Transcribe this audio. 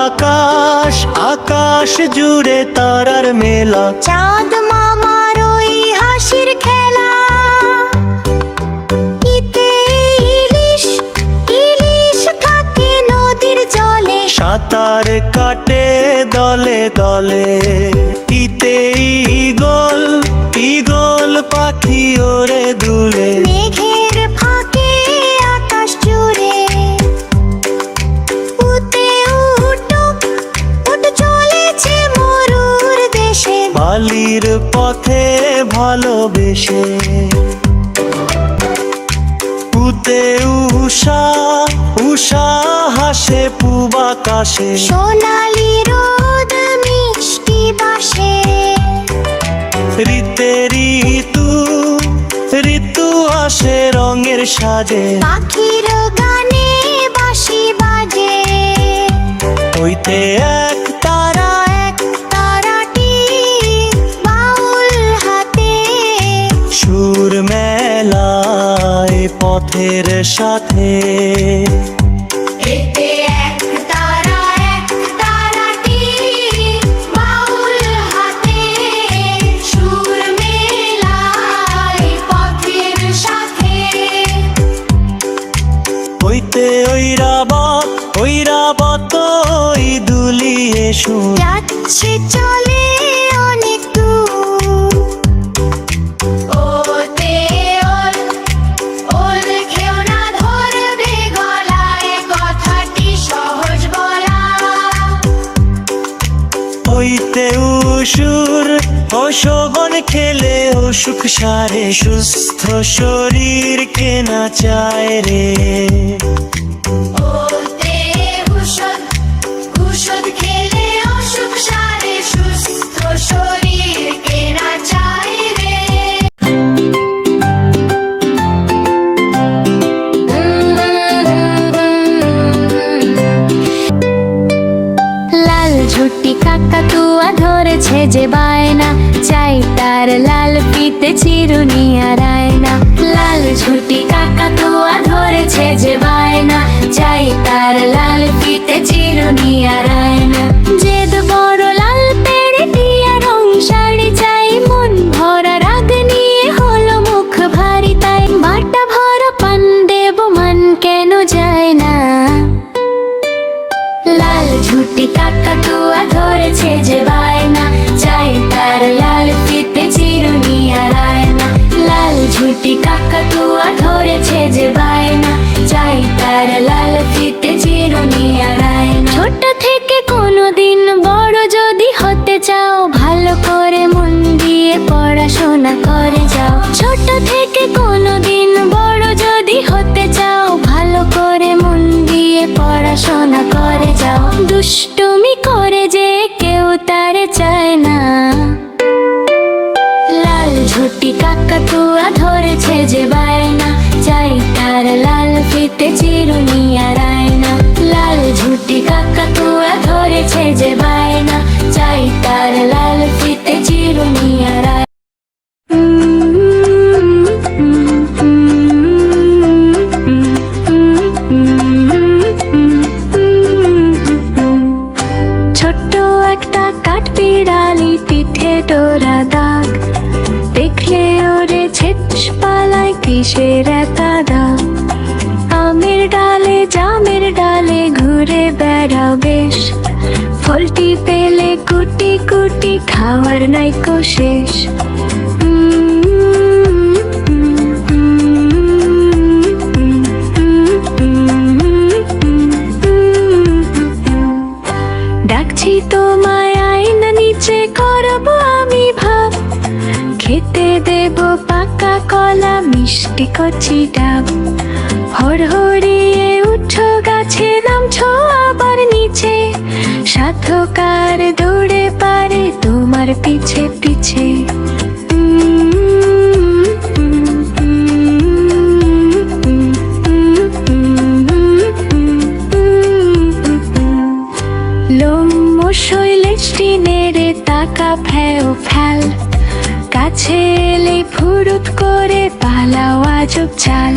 আকাশ আকাশ জুড়ে তারার মেলা, চাঁদ মামার ওই হাসির খেলা। ইতে ইলিশ ইলিশ থাকে নদীর জলে, সাঁতার কাটে দলে দলে। ইতে ঈগল ঈগল পাখি ওরে দুলে, মেঘের ফাঁকে আকাশ জুড়ে। উতে উটুক উট চলেছে মরুর দেশে, বালির পথে ভালোবেসে। উতে উষা উষা হাসে পূব আকাশে, সোনালি রোদ মিষ্টি বাসে। ঋতে ঋতু ঋতু আসে রঙের সাজে, পাখির গানে বাঁশি বাজে। হইতে এক তারাটি বাউল হাতে, সুর মেলায় পথের সাথে। এতে এক তারাটি বাউল হাতে, সুর মেলায় পথের সাথে। হইতে ঐরাবত ওই দুলিয়ে সুর, যাচ্ছে চলে অনেক দূর। ওতে ওল খেও না ধরবে গলায়, কথাটি সহজ বলা। হইতে উসুর ও শোভন খেলে অসুখ সারে, সুস্থ শরীর কেনা চায় রে। ওতে ঔষধ খেলে অসুখ সারে, সুস্থ শরীর কেনা চায় রে। লাল ঝুটি কাকাতুয়া ধরেছে যে বায়না, চাই তার লাল ফিতে চিরুনি আর আয়না। লাল ঝুটি কাকাতুয়া ধরেছে যে বায়না, চাই তার লাল ফিতে চিরুনি আর আয়না। জেদ বড় লাল পেড়ে টিয়া রং শাড়ি চাই, মন ভরা রাগ নিয়ে হলো মুখ ভারী তাই। বাটা ভরা পান দেব মান কেন যায় না। লাল ঝুটি কাকাতুয়া ধরেছে যে বায়না, চাই তার লাল ফিতে চিরুনি আর আয়না। লাল ঝুটি কাকাতুয়া ধরেছে যে বায়না, চাই তার লাল ফিতে চিরুনি আর আয়না। ছোট থেকে কোনোদিন বড় যদি হতে চাও, ভালো করে মন দিয়ে পড়াশোনা করে যাও। ছোট থেকে কোনোদিন বড় যদি হতে চাও, ভালো করে মন দিয়ে পড়াশোনা করে যাও। দুষ্টুমি করে যে কেউ তারে চায় না। লাল ঝুটি কাকাতুয়া ধরেছে যে বায়না, চাই তার লাল ফিতে চিরুনি আর আয়না। লাল ঝুটি কাকাতুয়া ধরেছে যে বায়না, চাই তার লাল ফিতে চিরুনি আর আয়না। ছোট্ট একটা কাঠবিড়ালি পিঠে ডোরা দাগ, দেখলে ওরে ছেচ পালায় কিসের একা দাগ। আমের ডালে জামের ডালে ঘুরে বেড়াও বেশ, ফলটি পেলে কুটি কুটি খাওয়ার নাইকো শেষ। ডাকছি তোমায় আয়না নিচে, করবো আমি ভাব, খেতে দেব পাকা কলা মিষ্টি কচি ডাব। হড়হড়িয়ে উঠো গাছে, নামছো আবার নিচে, সাধকার দৌড়ে পারে তোমার পিছে পিছে। লোম শৈলেষ্টি নেড়ে তাকা ফেও ফেল, কাছে এলে ফুরুত করে পালাও আজব চাল।